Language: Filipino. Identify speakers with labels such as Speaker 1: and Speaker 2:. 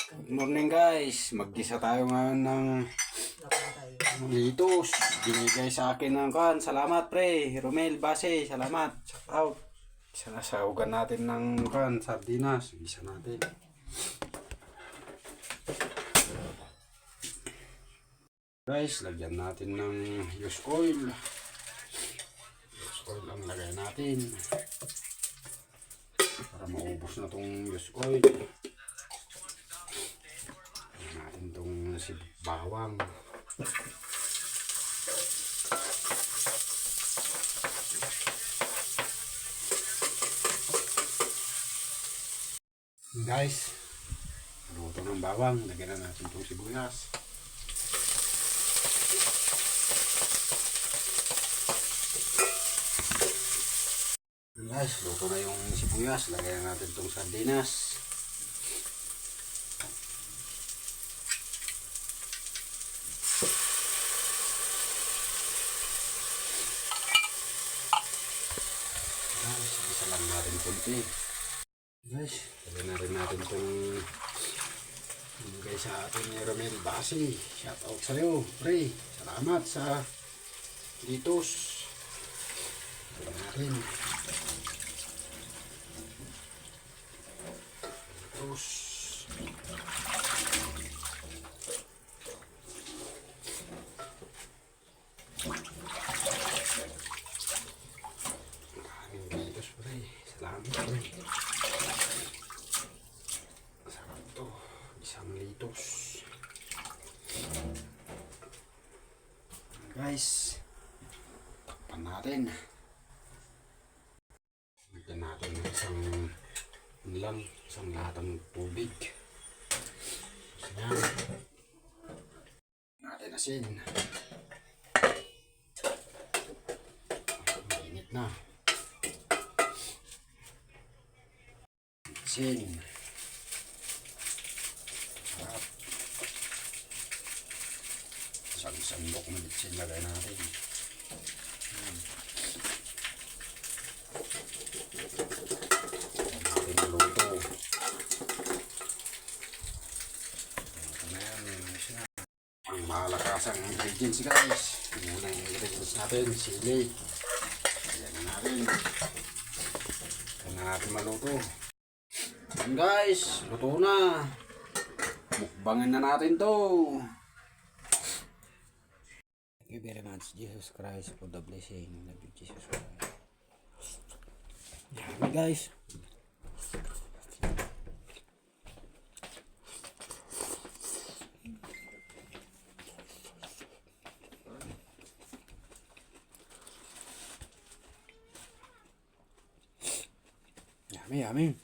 Speaker 1: Good morning guys, maggisa tayo ngayon ng litos. Binigay sa akin ng kan. Salamat pre, Romel Base, salamat. Shout out. Sinasahugan natin ng kan, sardinas. Gisa natin. Guys, lagyan natin ng used oil. Used oil ang lagay natin. Para maubos na tong used oil. Itong si bawang. Guys, luto ng bawang. Lagyan na natin itong sibuyas. Guys, luto na yung sibuyas. Lagyan na natin itong sardinas. Isa lang natin kunti. Guys, lagyan na rin natin itong bigay sa atin ni Romel Base. Shout out sa'yo, pre. Salamat sa litos. Lagyan natin. Litos. Salamat pre. Sarap to. Isang litos. Guys, takpan natin. Lagyan natin ng isang latang tubig. Ayan. Natin asin. Mainit na. Asin. Sarap. Isang sandok na bitsin lagay natin. Ayan. Natin maluto. Ito na yan. Ang malakasang ingredients guys. Yung unang ingredients natin. Sili. Ayan na natin. Ayan na natin maluto. And guys, luto na. Mukbangin na natin to. Thank you very much, Jesus Christ, for the blessing. Love you, Jesus Christ. Yummy guys. Yummy, yummy.